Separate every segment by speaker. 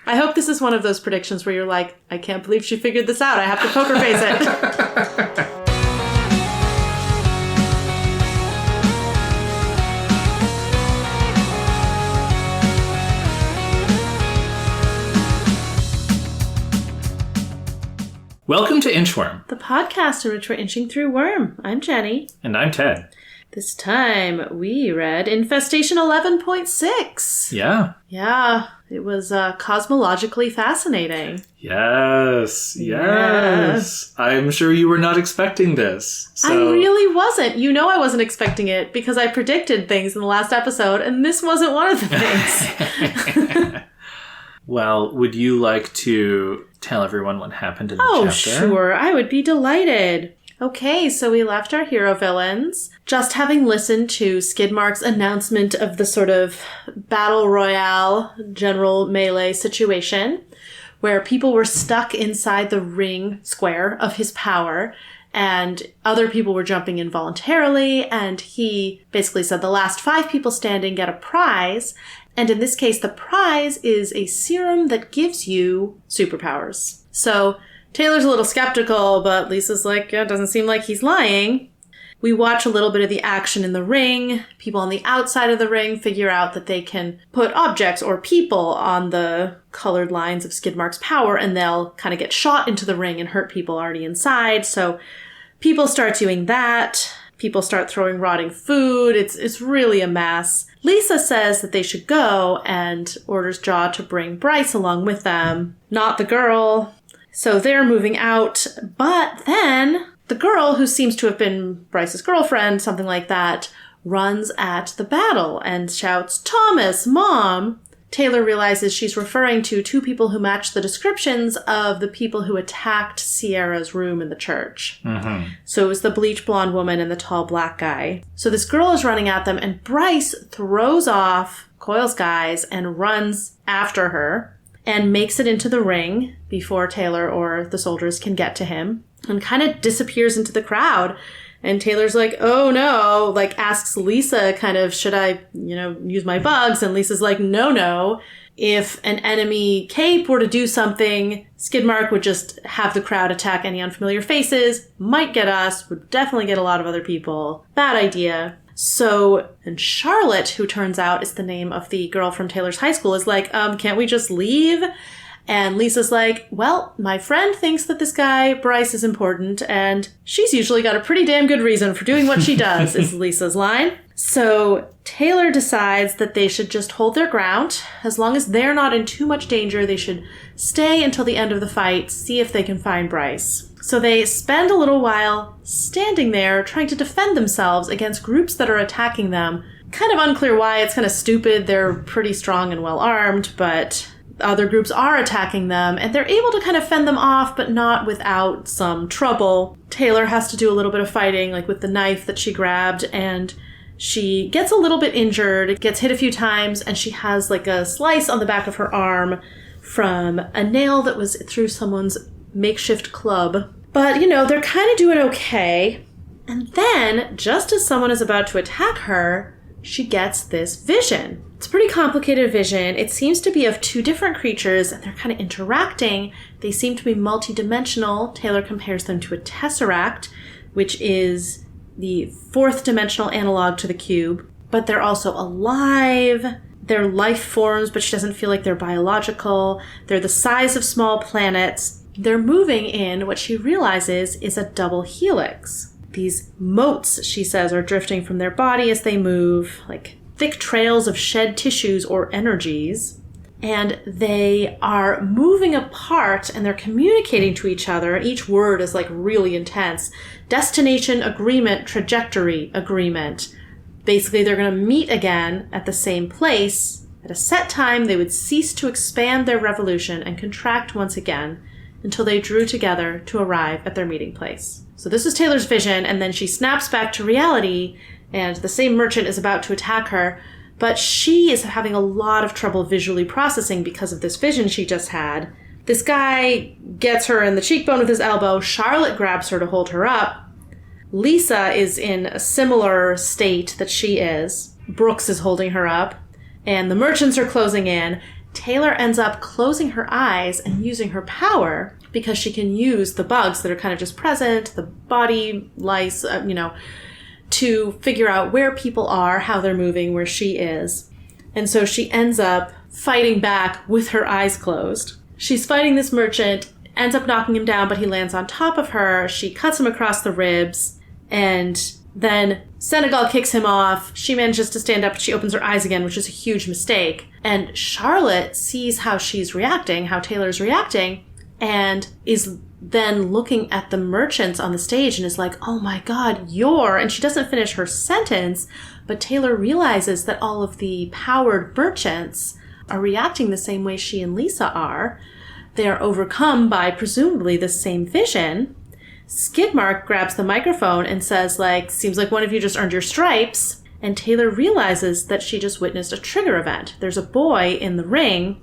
Speaker 1: I hope this is one of those predictions where you're like, I can't believe she figured this out. I have to poker face it.
Speaker 2: Welcome to Inchworm,
Speaker 1: the podcast in which we're inching through worm. I'm Jenny.
Speaker 2: And I'm Ted.
Speaker 1: This time we read Infestation 11.6.
Speaker 2: Yeah.
Speaker 1: Yeah, it was cosmologically fascinating.
Speaker 2: Yes. I'm sure you were not expecting this. So.
Speaker 1: I really wasn't. You know I wasn't expecting it because I predicted things in the last episode, and this wasn't one of the things.
Speaker 2: Well, would you like to tell everyone what happened in the chapter?
Speaker 1: Oh, sure. I would be delighted. Okay, so we left our hero villains just having listened to Skidmark's announcement of the sort of battle royale general melee situation where people were stuck inside the ring square of his power and other people were jumping in voluntarily, and he basically said the last 5 people standing get a prize. And in this case, the prize is a serum that gives you superpowers. So Taylor's a little skeptical, but Lisa's like, it doesn't seem like he's lying. We watch a little bit of the action in the ring. People on the outside of the ring figure out that they can put objects or people on the colored lines of Skidmark's power, and they'll kind of get shot into the ring and hurt people already inside. So people start doing that. People start throwing rotting food. It's really a mess. Lisa says that they should go and orders Jaw to bring Bryce along with them, not the girl. So they're moving out. But then the girl, who seems to have been Bryce's girlfriend, something like that, runs at the battle and shouts, "Thomas, Mom!" Taylor realizes she's referring to 2 people who match the descriptions of the people who attacked Sierra's room in the church.
Speaker 2: Mm-hmm.
Speaker 1: So it was the bleach blonde woman and the tall black guy. So this girl is running at them, and Bryce throws off Coyle's guys and runs after her and makes it into the ring before Taylor or the soldiers can get to him and kind of disappears into the crowd. And Taylor's like, oh no, like asks Lisa kind of, should I, use my bugs? And Lisa's like, no. If an enemy cape were to do something, Skidmark would just have the crowd attack any unfamiliar faces, might get us, would definitely get a lot of other people. Bad idea. So, and Charlotte, who turns out is the name of the girl from Taylor's high school, is like, can't we just leave? And Lisa's like, well, my friend thinks that this guy, Bryce, is important, and she's usually got a pretty damn good reason for doing what she does, is Lisa's line. So Taylor decides that they should just hold their ground. As long as they're not in too much danger, they should stay until the end of the fight, see if they can find Bryce. So they spend a little while standing there trying to defend themselves against groups that are attacking them. Kind of unclear why. It's kind of stupid. They're pretty strong and well armed, but other groups are attacking them, and they're able to kind of fend them off, but not without some trouble. Taylor has to do a little bit of fighting, like with the knife that she grabbed, and she gets a little bit injured, gets hit a few times, and she has like a slice on the back of her arm from a nail that was through someone's makeshift club. But, they're kind of doing okay. And then, just as someone is about to attack her, she gets this vision. It's a pretty complicated vision. It seems to be of 2 different creatures, and they're kind of interacting. They seem to be multidimensional. Taylor compares them to a tesseract, which is the 4th dimensional analog to the cube. But they're also alive. They're life forms, but she doesn't feel like they're biological. They're the size of small planets. They're moving in what she realizes is a double helix. These motes, she says, are drifting from their body as they move, like thick trails of shed tissues or energies, and they are moving apart and they're communicating to each other, and each word is like really intense. Destination, agreement, trajectory, agreement. Basically, they're going to meet again at the same place. At a set time, they would cease to expand their revolution and contract once again until they drew together to arrive at their meeting place. So this is Taylor's vision, and then she snaps back to reality, and the same merchant is about to attack her, but she is having a lot of trouble visually processing because of this vision she just had. This guy gets her in the cheekbone with his elbow. Charlotte grabs her to hold her up. Lisa is in a similar state that she is. Brooks is holding her up, and the merchants are closing in. Taylor ends up closing her eyes and using her power because she can use the bugs that are kind of just present, the body lice, to figure out where people are, how they're moving, where she is. And so she ends up fighting back with her eyes closed. She's fighting this merchant, ends up knocking him down, but he lands on top of her. She cuts him across the ribs, and then Senegal kicks him off. She manages to stand up, and she opens her eyes again, which is a huge mistake. And Charlotte sees how she's reacting, how Taylor's reacting, and is then looking at the merchants on the stage and is like, oh my God, and she doesn't finish her sentence, but Taylor realizes that all of the powered merchants are reacting the same way she and Lisa are. They are overcome by presumably the same vision. Skidmark grabs the microphone and says, seems like one of you just earned your stripes. And Taylor realizes that she just witnessed a trigger event. There's a boy in the ring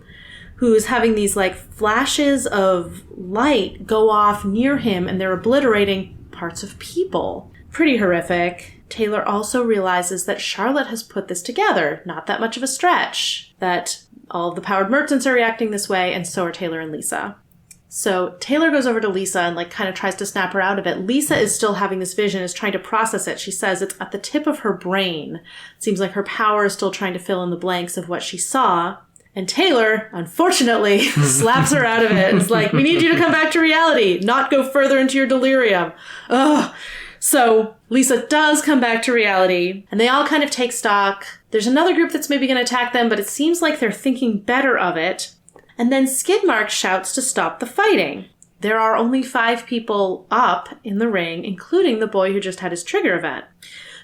Speaker 1: who's having these flashes of light go off near him, and they're obliterating parts of people. Pretty horrific. Taylor also realizes that Charlotte has put this together. Not that much of a stretch. That all of the powered merchants are reacting this way, and so are Taylor and Lisa. So Taylor goes over to Lisa and kind of tries to snap her out of it. Lisa is still having this vision, is trying to process it. She says it's at the tip of her brain. It seems like her power is still trying to fill in the blanks of what she saw. And Taylor, unfortunately, slaps her out of it. And is like, we need you to come back to reality, not go further into your delirium. Ugh. So Lisa does come back to reality, and they all kind of take stock. There's another group that's maybe going to attack them, but it seems like they're thinking better of it. And then Skidmark shouts to stop the fighting. There are only 5 people up in the ring, including the boy who just had his trigger event.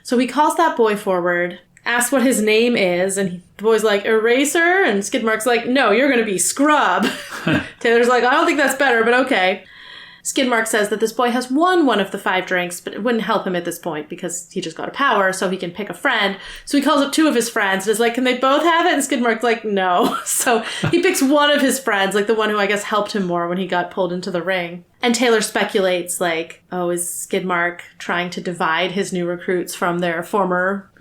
Speaker 1: So he calls that boy forward, asks what his name is, and the boy's like, Eraser? And Skidmark's like, no, you're going to be Scrub. Taylor's like, I don't think that's better, but okay. Skidmark says that this boy has won one of the 5 drinks, but it wouldn't help him at this point because he just got a power, so he can pick a friend. So he calls up 2 of his friends and is like, can they both have it? And Skidmark's like, no. So he picks one of his friends, the one who I guess helped him more when he got pulled into the ring. And Taylor speculates, is Skidmark trying to divide his new recruits from their former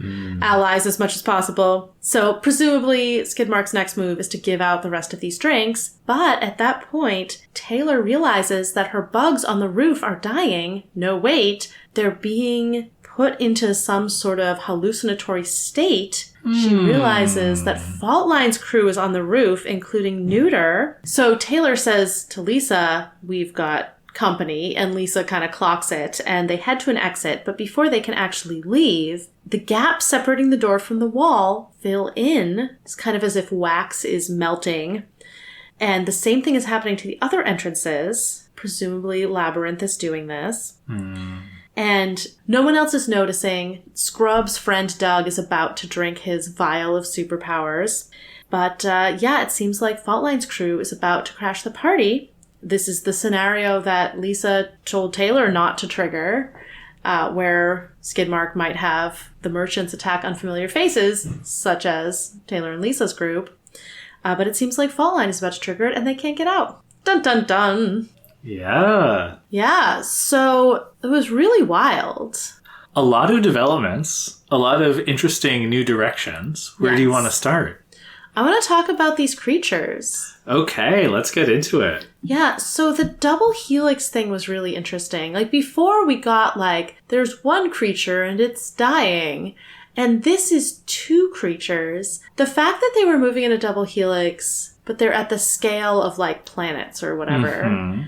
Speaker 1: allies as much as possible? So presumably Skidmark's next move is to give out the rest of these drinks. But at that point, Taylor realizes that her bugs on the roof are dying. No, wait, they're being put into some sort of hallucinatory state. She realizes that Faultline's crew is on the roof, including Neuter. So Taylor says to Lisa, we've got company, and Lisa kind of clocks it, and they head to an exit. But before they can actually leave, the gap separating the door from the wall fill in. It's kind of as if wax is melting. And the same thing is happening to the other entrances. Presumably Labyrinth is doing this. And no one else is noticing. Scrub's friend Doug is about to drink his vial of superpowers. But it seems like Faultline's crew is about to crash the party. This is the scenario that Lisa told Taylor not to trigger, where Skidmark might have the merchants attack unfamiliar faces, such as Taylor and Lisa's group. But it seems like Faultline is about to trigger it, and they can't get out. Dun, dun, dun. Yeah, so it was really wild.
Speaker 2: A lot of developments, a lot of interesting new directions. Where do you want to start?
Speaker 1: I want to talk about these creatures.
Speaker 2: Okay, let's get into it.
Speaker 1: Yeah, so the double helix thing was really interesting. Before we got there's one creature and it's dying, and this is 2 creatures. The fact that they were moving in a double helix, but they're at the scale of planets or whatever.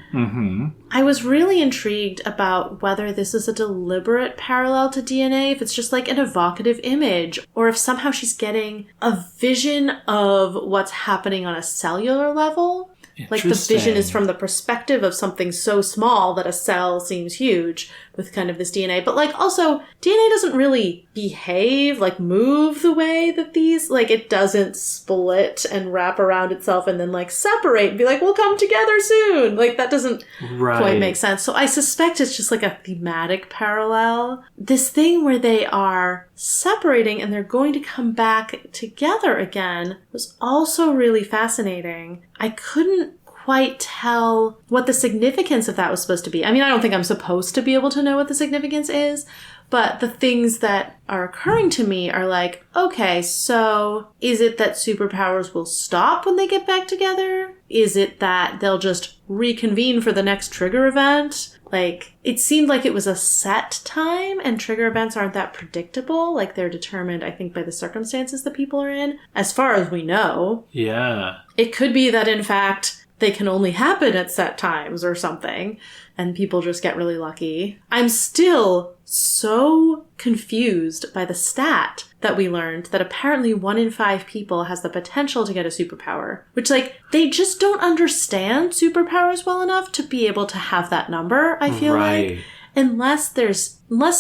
Speaker 1: I was really intrigued about whether this is a deliberate parallel to DNA, if it's just an evocative image, or if somehow she's getting a vision of what's happening on a cellular level. The vision is from the perspective of something so small that a cell seems huge with kind of this DNA. But also DNA doesn't really behave, move the way that these, it doesn't split and wrap around itself and then separate and be we'll come together soon. That doesn't quite make sense. So I suspect it's just a thematic parallel. This thing where they are separating and they're going to come back together again was also really fascinating. I couldn't quite tell what the significance of that was supposed to be. I mean, I don't think I'm supposed to be able to know what the significance is, but the things that are occurring to me are like, okay, so is it that superpowers will stop when they get back together? Is it that they'll just reconvene for the next trigger event? Like, it seemed like it was a set time, and trigger events aren't that predictable. Like, they're determined, I think, by the circumstances that people are in, as far as we know.
Speaker 2: Yeah.
Speaker 1: It could be that, in fact, they can only happen at set times or something, and people just get really lucky. I'm still so confused by the stat that we learned that apparently 1 in 5 people has the potential to get a superpower, which, like, they just don't understand superpowers well enough to be able to have that number, I feel like. Unless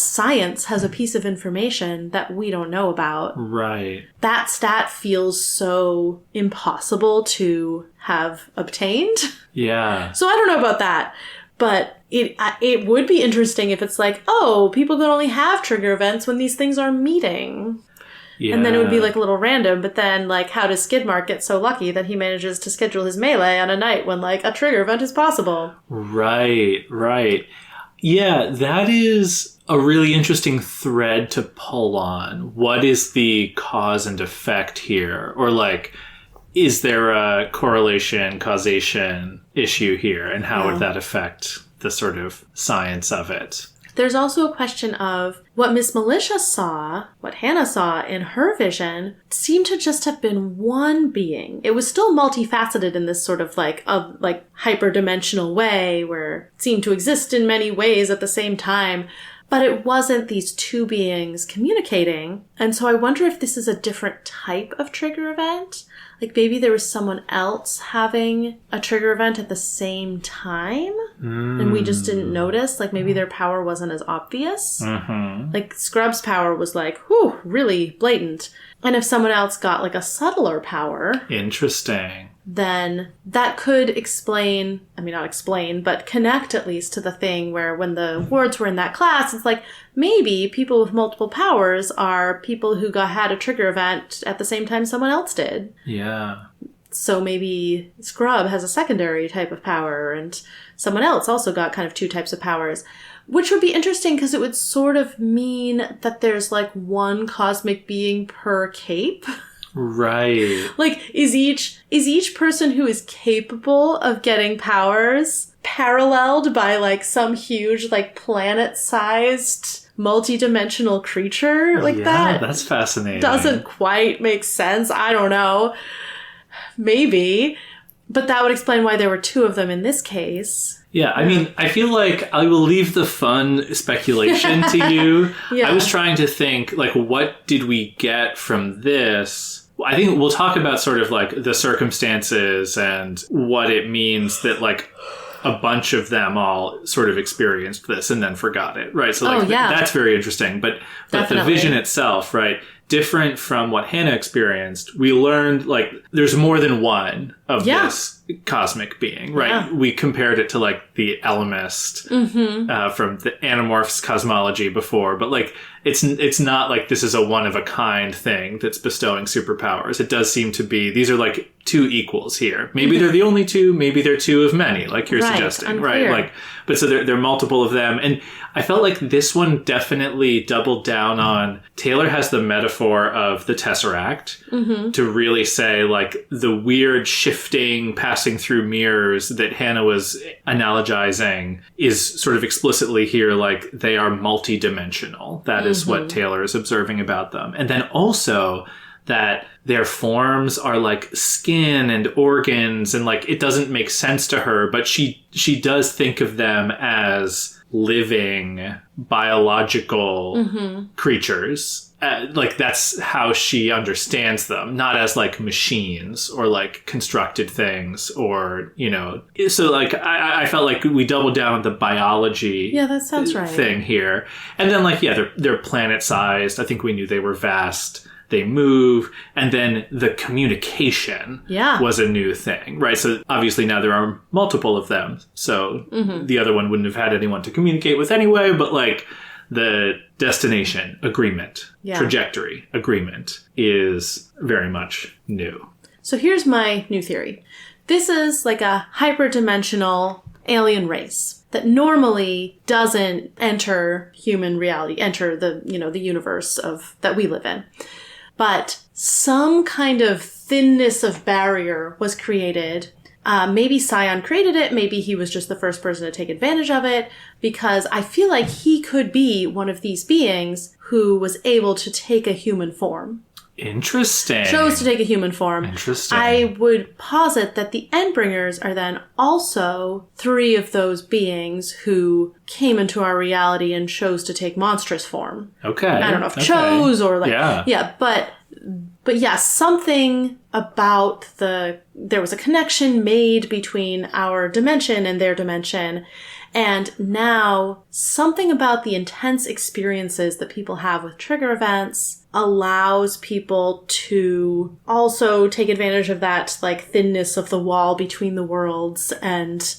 Speaker 1: science has a piece of information that we don't know about.
Speaker 2: Right.
Speaker 1: That stat feels so impossible to have obtained.
Speaker 2: Yeah.
Speaker 1: So I don't know about that. But it would be interesting if it's like, oh, people can only have trigger events when these things are meeting. Yeah. And then it would be like a little random. But then, like, how does Skidmark get so lucky that he manages to schedule his melee on a night when, like, a trigger event is possible?
Speaker 2: Right. Yeah, that is a really interesting thread to pull on. What is the cause and effect here? Or, like, is there a correlation, causation issue here? And how would that affect the sort of science of it?
Speaker 1: There's also a question of what Miss Militia saw, what Hannah saw in her vision, seemed to just have been one being. It was still multifaceted in this sort of like hyperdimensional way where it seemed to exist in many ways at the same time. But it wasn't these two beings communicating. And so I wonder if this is a different type of trigger event. Like maybe there was someone else having a trigger event at the same time and we just didn't notice. Like maybe their power wasn't as obvious. Mm-hmm. Like Scrub's power was like, whew, really blatant. And if someone else got like a subtler power.
Speaker 2: Interesting.
Speaker 1: Then that could explain, I mean, not explain, but connect at least to the thing where when the wards were in that class, it's like maybe people with multiple powers are people who had a trigger event at the same time someone else did.
Speaker 2: Yeah.
Speaker 1: So maybe Scrub has a secondary type of power and someone else also got kind of two types of powers, which would be interesting because it would sort of mean that there's like one cosmic being per cape.
Speaker 2: Right.
Speaker 1: Like, is each person who is capable of getting powers paralleled by, like, some huge, like, planet-sized, multi-dimensional creature like that?
Speaker 2: Yeah, that's fascinating.
Speaker 1: Doesn't quite make sense. I don't know. Maybe. But that would explain why there were two of them in this case.
Speaker 2: Yeah, I mean, I feel like I will leave the fun speculation to you. Yeah. I was trying to think, like, what did we get from this? I think we'll talk about sort of, like, the circumstances and what it means that, like, a bunch of them all sort of experienced this and then forgot it, right? So, like, that's very interesting. But the vision itself, right? Different from what Hannah experienced, we learned, like, there's more than one of this cosmic being, right? Yeah. We compared it to, like, the Elemist from the Animorphs cosmology before, but, like, it's not like this is a one-of-a-kind thing that's bestowing superpowers. It does seem to be, these are, like, two equals here. Maybe they're the only two, maybe they're two of many, like you're suggesting,
Speaker 1: unclear.
Speaker 2: Right? Like, but so there are multiple of them, and I felt like this one definitely doubled down on, Taylor has the metaphor of the Tesseract to really say, like, the weird shifting, passing through mirrors that Hannah was analogizing is sort of explicitly here, like, they are multidimensional. That is what Taylor is observing about them. And then also that their forms are like skin and organs, and, like, it doesn't make sense to her, but she does think of them as living biological creatures. Like, that's how she understands them, not as, like, machines or, like, constructed things or, you know. So, like, I felt like we doubled down on the biology
Speaker 1: that sounds right.
Speaker 2: thing here. And then, like, they're planet-sized. I think we knew they were vast. They move, and then the communication was a new thing, right? So obviously now there are multiple of them, so the other one wouldn't have had anyone to communicate with anyway, but, like, the destination agreement, trajectory agreement is very much new.
Speaker 1: So here's my new theory. This is like a hyperdimensional alien race that normally doesn't enter human reality, enter the, the universe that we live in. But some kind of thinness of barrier was created. Maybe Scion created it. Maybe he was just the first person to take advantage of it, because I feel like he could be one of these beings who was able to take a human form.
Speaker 2: Interesting.
Speaker 1: Chose to take a human form.
Speaker 2: Interesting.
Speaker 1: I would posit that the Endbringers are then also 3 of those beings who came into our reality and chose to take monstrous form.
Speaker 2: Okay.
Speaker 1: I don't know if chose or like...
Speaker 2: Yeah.
Speaker 1: Yeah, but yeah, something about there was a connection made between our dimension and their dimension. And now something about the intense experiences that people have with trigger events allows people to also take advantage of that like thinness of the wall between the worlds and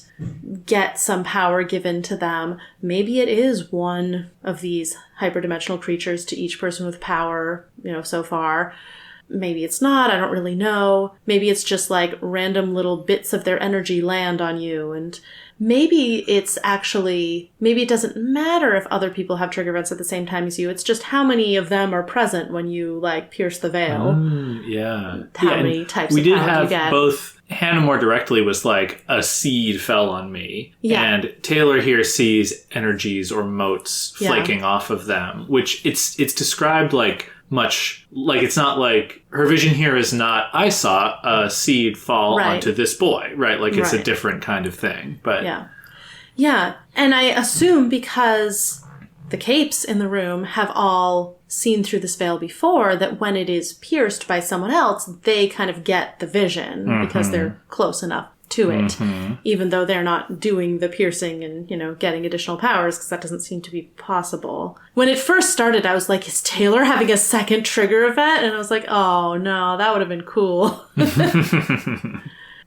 Speaker 1: get some power given to them. Maybe it is one of these hyperdimensional creatures to each person with power, so far. Maybe it's not. I don't really know. Maybe it's just like random little bits of their energy land on you. And maybe it doesn't matter if other people have trigger events at the same time as you. It's just how many of them are present when you like pierce the veil.
Speaker 2: Yeah.
Speaker 1: How many types of power
Speaker 2: you get. We did have both. Hannah more directly was like, a seed fell on me. Yeah. And Taylor here sees energies or motes flaking off of them, which it's described like much, like it's not like, her vision here is not, I saw a seed fall onto this boy, right? Like it's a different kind of thing, but... Yeah. And I assume because the capes in the room have all seen through this veil before, that when it is pierced by someone else, they kind of get the vision because they're close enough to it, even though they're not doing the piercing and, getting additional powers, because that doesn't seem to be possible. When it first started, I was like, is Taylor having a second trigger event? And I was like, oh no, that would have been cool.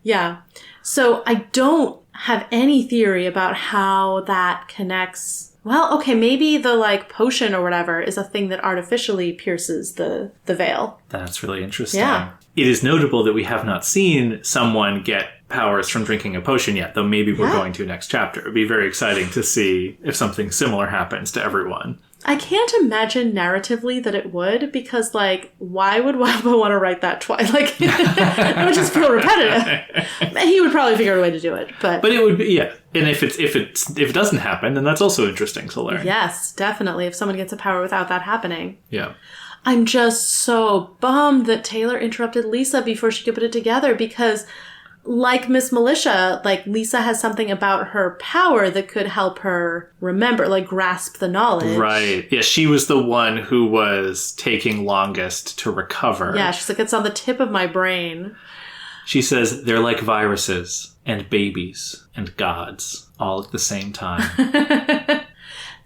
Speaker 2: Yeah. So I don't have any theory about how that connects. Well, okay, maybe the like potion or whatever is a thing that artificially pierces the veil. That's really interesting. Yeah. It is notable that we have not seen someone get powers from drinking a potion yet, though maybe we're going to next chapter. It'd be very exciting to see if something similar happens to everyone. I can't imagine narratively that it would, because, like, why would Wampa want to write that twice? Like, it would just feel repetitive. He would probably figure out a way to do it, but it would be, yeah. And if it doesn't happen, then that's also interesting to learn. Yes, definitely. If someone gets a power without that happening. Yeah. I'm just so bummed that Taylor interrupted Lisa before she could put it together, because, like Miss Militia, like, Lisa has something about her power that could help her remember, like, grasp the knowledge. Right. Yeah, she was the one who was taking longest to recover. Yeah, she's like, it's on the tip of my brain. She says, they're like viruses and babies and gods all at the same time.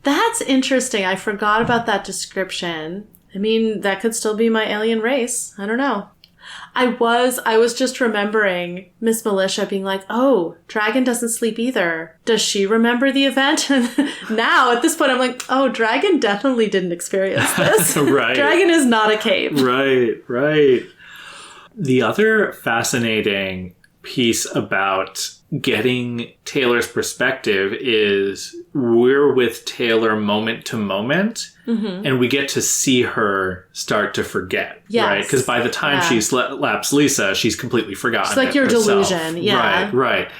Speaker 2: That's interesting. I forgot about that description. I mean, that could still be my alien race. I don't know. I was just remembering Miss Militia being like, oh, Dragon doesn't sleep either. Does she remember the event? And now, at this point, I'm like, oh, Dragon definitely didn't experience this. Right. Dragon is not a cape. Right. The other fascinating piece about getting Taylor's perspective is we're with Taylor moment to moment, and we get to see her start to forget, right? Because by the time she slaps Lisa, she's completely forgotten. It's like your delusion, Right.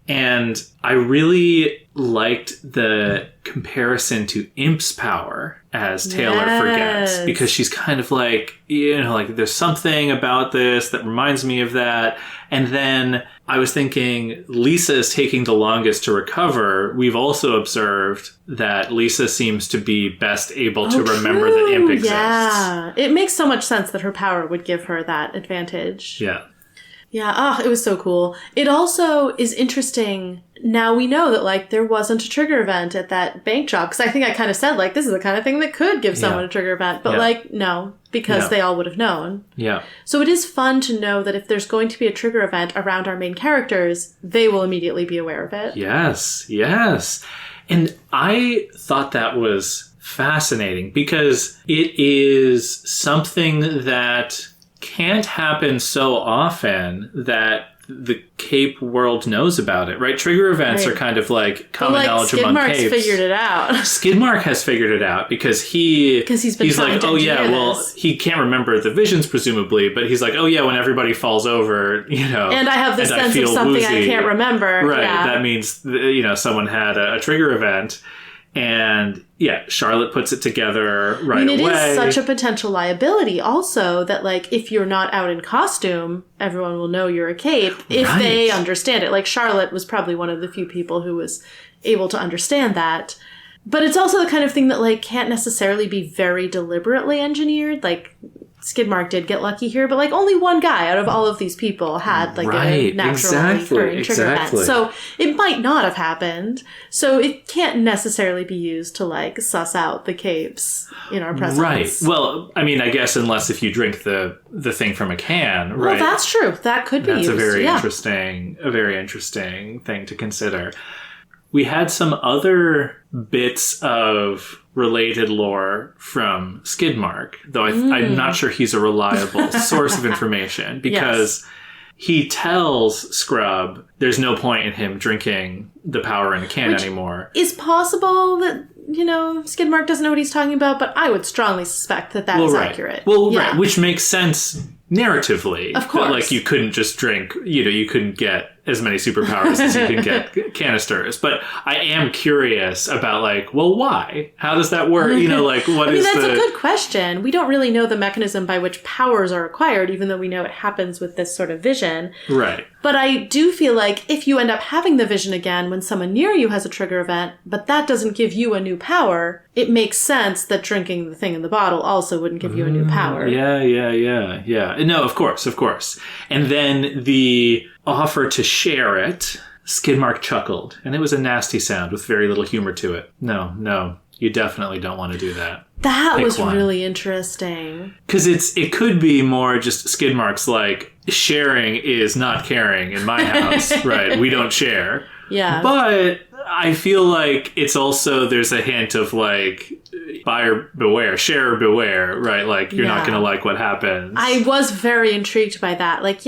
Speaker 2: And I really liked the comparison to Imp's power as Taylor forgets, because she's kind of like, like there's something about this that reminds me of that. And then I was thinking Lisa is taking the longest to recover. We've also observed that Lisa seems to be best able to remember that Imp exists. Yeah, it makes so much sense that her power would give her that advantage. Yeah. Yeah, it was so cool. It also is interesting. Now we know that, like, there wasn't a trigger event at that bank job. Because I think I kind of said, like, this is the kind of thing that could give someone a trigger event. But, like, no, because they all would have known. Yeah. So it is fun to know that if there's going to be a trigger event around our main characters, they will immediately be aware of it. Yes. And I thought that was fascinating, because it is something that can't happen so often that the cape world knows about it, right? Trigger events are kind of like common knowledge among capes.
Speaker 1: Skidmark's figured it out.
Speaker 2: Skidmark has figured it out because he's like, oh yeah, well, he can't remember the visions presumably, but he's like, oh yeah, when everybody falls over, and
Speaker 1: I have the sense of something woozy, I can't remember.
Speaker 2: Right. Yeah. That means, someone had a trigger event. And yeah, Charlotte puts it together right away. It is
Speaker 1: such a potential liability also that, like, if you're not out in costume, everyone will know you're a cape if they understand it. Like, Charlotte was probably one of the few people who was able to understand that. But it's also the kind of thing that, like, can't necessarily be very deliberately engineered. Like, Skidmark did get lucky here, but, like, only one guy out of all of these people had, like, a naturally occurring trigger event. So it might not have happened. So it can't necessarily be used to, like, suss out the capes in our presence.
Speaker 2: Right. Well, I mean, I guess unless if you drink the thing from a can, right?
Speaker 1: Well, that's true. That could be used.
Speaker 2: That's a very interesting thing to consider. We had some other bits of related lore from Skidmark, though I'm not sure he's a reliable source of information because he tells Scrub there's no point in him drinking the power in a can anymore.
Speaker 1: Is possible that, Skidmark doesn't know what he's talking about, but I would strongly suspect that is accurate.
Speaker 2: Well, right, which makes sense narratively.
Speaker 1: Of course.
Speaker 2: That, like, you couldn't just drink, you couldn't get as many superpowers as you can get canisters. But I am curious about, like, well, why? How does that work? What is
Speaker 1: that's a good question. We don't really know the mechanism by which powers are acquired, even though we know it happens with this sort of vision.
Speaker 2: Right.
Speaker 1: But I do feel like if you end up having the vision again when someone near you has a trigger event, but that doesn't give you a new power, it makes sense that drinking the thing in the bottle also wouldn't give you a new power.
Speaker 2: Yeah. No, of course. And then the offer to share it, Skidmark chuckled, and it was a nasty sound with very little humor to it. No, you definitely don't want to do that.
Speaker 1: That was really interesting.
Speaker 2: Because it could be more just Skidmark's like, sharing is not caring in my house, right? We don't share.
Speaker 1: Yeah.
Speaker 2: But I feel like it's also, there's a hint of like, buyer beware, sharer beware, right? Like, you're not going to like what happens.
Speaker 1: I was very intrigued by that. Like,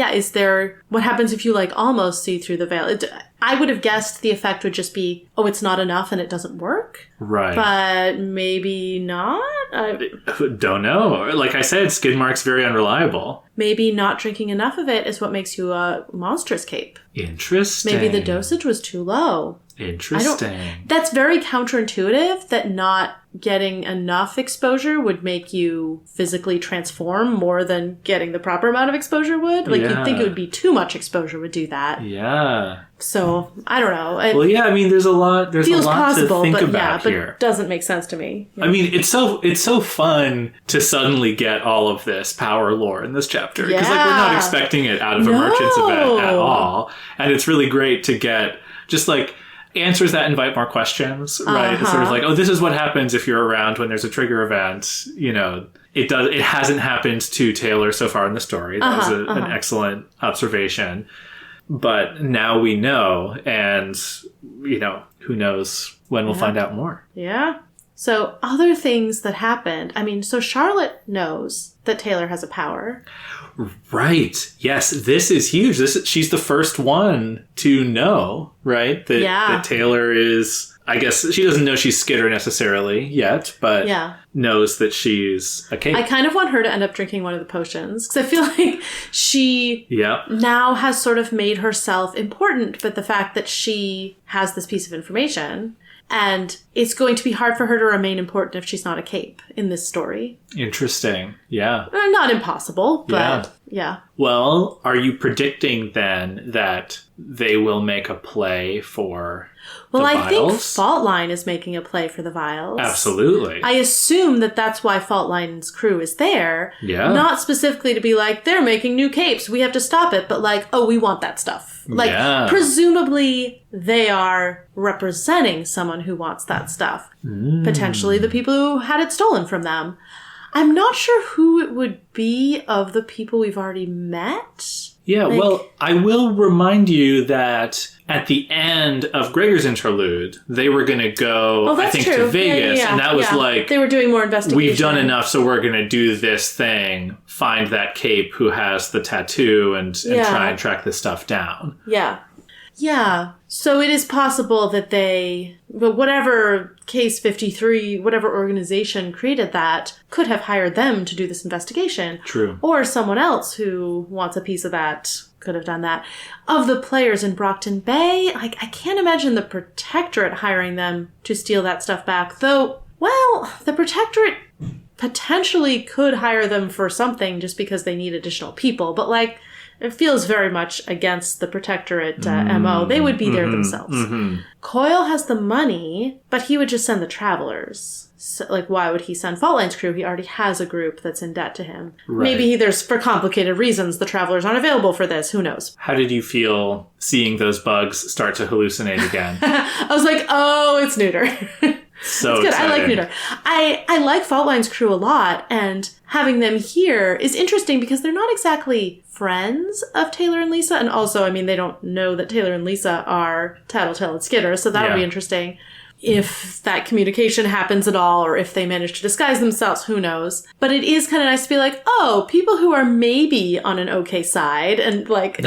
Speaker 1: what happens if you, like, almost see through the veil? I would have guessed the effect would just be, it's not enough and it doesn't work.
Speaker 2: Right.
Speaker 1: But maybe not? I
Speaker 2: don't know. Like I said, Skidmark's very unreliable.
Speaker 1: Maybe not drinking enough of it is what makes you a monstrous cape.
Speaker 2: Interesting.
Speaker 1: Maybe the dosage was too low.
Speaker 2: Interesting.
Speaker 1: That's very counterintuitive that not getting enough exposure would make you physically transform more than getting the proper amount of exposure would. Like, you'd think it would be too much exposure would do that.
Speaker 2: Yeah.
Speaker 1: So, I don't know.
Speaker 2: There's a lot to think about here.
Speaker 1: But doesn't make sense to me.
Speaker 2: I mean, it's so fun to suddenly get all of this power lore in this chapter. Because, like, we're not expecting it out of a merchant's event at all. And it's really great to get just, like, answers that invite more questions, right? It's sort of like, this is what happens if you're around when there's a trigger event. It hasn't happened to Taylor so far in the story. That was an excellent observation. But now we know, and, who knows when we'll find out more. Yeah.
Speaker 1: So other things that happened. I mean, so Charlotte knows that Taylor has a power.
Speaker 2: Right. Yes, this is huge. She's the first one to know, right? That Taylor is... I guess she doesn't know she's Skidder necessarily yet, but knows that she's a cape.
Speaker 1: I kind of want her to end up drinking one of the potions, because I feel like she now has sort of made herself important, but the fact that she has this piece of information, and it's going to be hard for her to remain important if she's not a cape in this story.
Speaker 2: Interesting. Yeah.
Speaker 1: Not impossible, but yeah.
Speaker 2: Well, are you predicting then that they will make a play for the vials?
Speaker 1: I think Faultline is making a play for the vials.
Speaker 2: Absolutely.
Speaker 1: I assume that that's why Faultline's crew is there.
Speaker 2: Yeah.
Speaker 1: Not specifically to be like, they're making new capes, we have to stop it, but like, we want that stuff. Like, presumably they are representing someone who wants that stuff. Potentially the people who had it stolen from them. I'm not sure who it would be of the people we've already met.
Speaker 2: Yeah, well, I will remind you that at the end of Gregor's interlude, they were going to go, I think, to Vegas. And that was like...
Speaker 1: They were doing more investigation.
Speaker 2: We've done enough, so we're going to do this thing. Find that cape who has the tattoo and try and track this stuff down.
Speaker 1: Yeah. Yeah. So it is possible that but whatever Case 53, whatever organization created that, could have hired them to do this investigation.
Speaker 2: True.
Speaker 1: Or someone else who wants a piece of that could have done that. Of the players in Brockton Bay, I can't imagine the Protectorate hiring them to steal that stuff back. Though, well, the Protectorate potentially could hire them for something just because they need additional people. But, like, it feels very much against the Protectorate MO. They would be there themselves. Mm-hmm. Coyle has the money, but he would just send the Travelers. So, like, why would he send Faultline's crew? He already has a group that's in debt to him. Right. Maybe there's, for complicated reasons, the Travelers aren't available for this. Who knows?
Speaker 2: How did you feel seeing those bugs start to hallucinate again?
Speaker 1: I was like, oh, it's neuter.
Speaker 2: So
Speaker 1: it's good.
Speaker 2: Exciting.
Speaker 1: I like neuter. I like Faultline's crew a lot, and having them here is interesting because they're not exactly friends of Taylor and Lisa, and also, I mean, they don't know that Taylor and Lisa are Tattletale and Skitter, so that'll be interesting. If that communication happens at all, or if they manage to disguise themselves, who knows. But it is kind of nice to be like, oh, people who are maybe on an okay side and, like,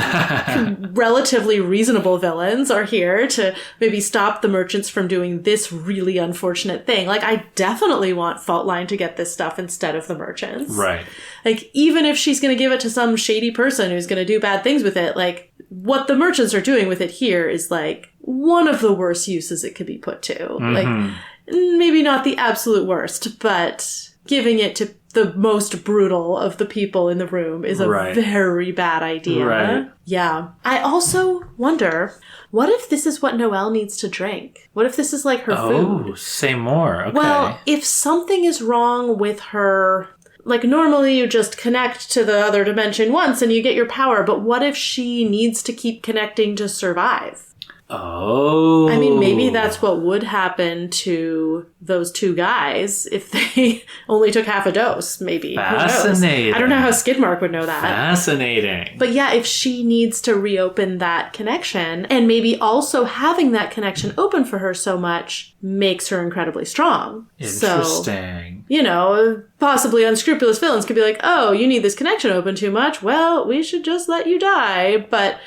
Speaker 1: relatively reasonable villains are here to maybe stop the merchants from doing this really unfortunate thing. Like, I definitely want Faultline to get this stuff instead of the merchants.
Speaker 2: Right.
Speaker 1: Like, even if she's going to give it to some shady person who's going to do bad things with it, like, what the merchants are doing with it here is, like, one of the worst uses it could be put to. Mm-hmm. Like, maybe not the absolute worst, but giving it to the most brutal of the people in the room is a very bad idea.
Speaker 2: Right.
Speaker 1: Yeah. I also wonder, what if this is what Noelle needs to drink? What if this is like her food?
Speaker 2: Oh, say more. Okay.
Speaker 1: Well, if something is wrong with her... Like, normally you just connect to the other dimension once and you get your power, but what if she needs to keep connecting to survive?
Speaker 2: Oh.
Speaker 1: I mean, maybe that's what would happen to those two guys if they only took half a dose, maybe.
Speaker 2: Fascinating.
Speaker 1: I don't know how Skidmark would know that.
Speaker 2: Fascinating.
Speaker 1: But yeah, if she needs to reopen that connection, and maybe also having that connection open for her so much makes her incredibly strong.
Speaker 2: Interesting.
Speaker 1: So, you know, possibly unscrupulous villains could be like, oh, you need this connection open too much? Well, we should just let you die. But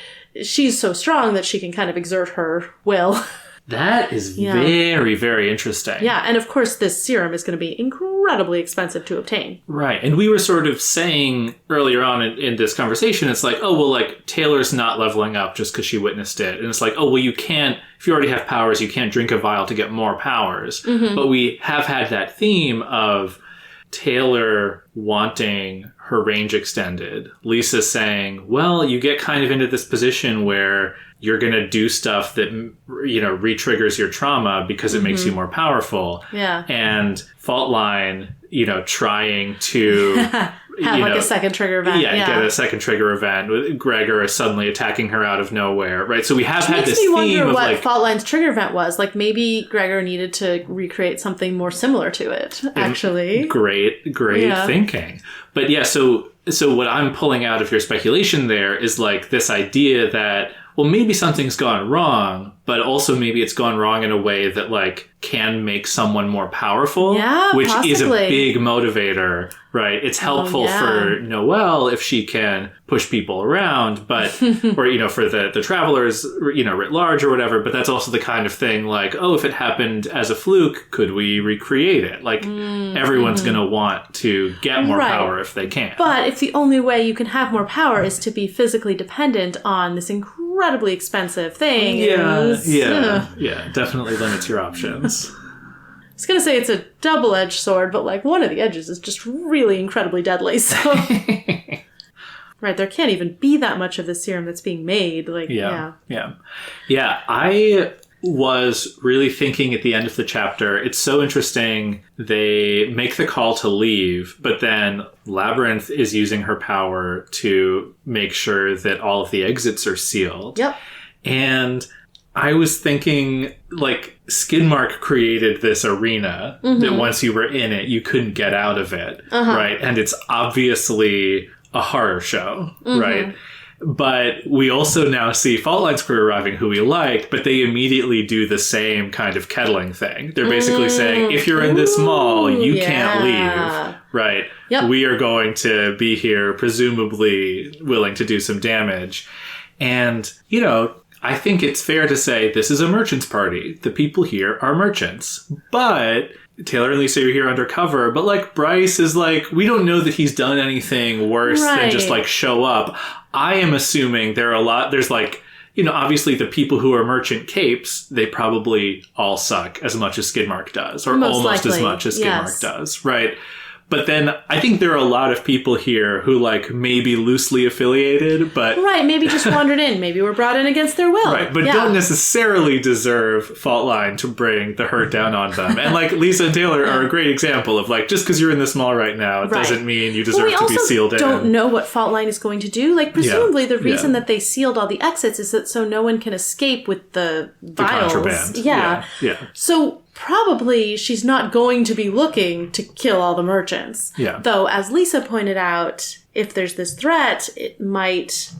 Speaker 1: she's so strong that she can kind of exert her will.
Speaker 2: That is very, very interesting.
Speaker 1: Yeah, and of course this serum is going to be incredibly expensive to obtain.
Speaker 2: Right, and we were sort of saying earlier on in this conversation, it's like, oh, well, like, Taylor's not leveling up just because she witnessed it. And it's like, oh, well, you can't, if you already have powers, you can't drink a vial to get more powers. Mm-hmm. But we have had that theme of Taylor wanting her range extended. Lisa saying, well, you get kind of into this position where you're going to do stuff that, you know, re-triggers your trauma because it makes you more powerful.
Speaker 1: Yeah.
Speaker 2: And Faultline, you know, trying to...
Speaker 1: Have like a second trigger event.
Speaker 2: Yeah, get a second trigger event with Gregor suddenly attacking her out of nowhere, right? So we have had this theme of, like...
Speaker 1: Makes me wonder what Faultline's trigger event was. Like, maybe Gregor needed to recreate something more similar to it, actually.
Speaker 2: Great thinking. But yeah, so what I'm pulling out of your speculation there is, like, this idea that, well, maybe something's gone wrong, but also maybe it's gone wrong in a way that, like, can make someone more powerful, which possibly is a big motivator, right? It's helpful for Noelle if she can push people around, but, or, you know, for the Travelers, you know, writ large or whatever, but that's also the kind of thing like, oh, if it happened as a fluke, could we recreate it? Like, everyone's going to want to get more power if they can.
Speaker 1: But if the only way you can have more power is to be physically dependent on this incredibly expensive thing,
Speaker 2: definitely limits your options.
Speaker 1: I was going to say it's a double-edged sword, but, like, one of the edges is just really incredibly deadly, so... Right, there can't even be that much of the serum that's being made, like,
Speaker 2: Yeah, I was really thinking at the end of the chapter, it's so interesting, they make the call to leave, but then Labyrinth is using her power to make sure that all of the exits are sealed.
Speaker 1: Yep.
Speaker 2: And I was thinking, like, Skidmark created this arena that once you were in it, you couldn't get out of it, right? And it's obviously a horror show, right? But we also now see Faultline's crew arriving, who we liked, but they immediately do the same kind of kettling thing. They're basically saying, if you're in this mall, you can't leave. Right?
Speaker 1: Yep.
Speaker 2: We are going to be here, presumably willing to do some damage. And, you know, I think it's fair to say this is a merchant's party. The people here are merchants. But Taylor and Lisa are here undercover. But, like, Bryce is like, we don't know that he's done anything worse than just, like, show up. I am assuming there's, like, you know, obviously the people who are merchant capes, they probably all suck as much as Skidmark does. Or almost likely as much as Skidmark does, right? But then I think there are a lot of people here who, like, may be loosely affiliated, but...
Speaker 1: Right, maybe just wandered in. Maybe were brought in against their will.
Speaker 2: Right, but don't necessarily deserve Faultline to bring the hurt down on them. And, like, Lisa and Taylor are a great example of, like, just because you're in this mall right now, it doesn't mean you deserve to be sealed in.
Speaker 1: We also don't know what Faultline is going to do. Like, presumably the reason that they sealed all the exits is that so no one can escape with the vials.
Speaker 2: Contraband.
Speaker 1: Yeah. So... probably she's not going to be looking to kill all the merchants.
Speaker 2: Yeah.
Speaker 1: Though, as Lisa pointed out, if there's this threat, it might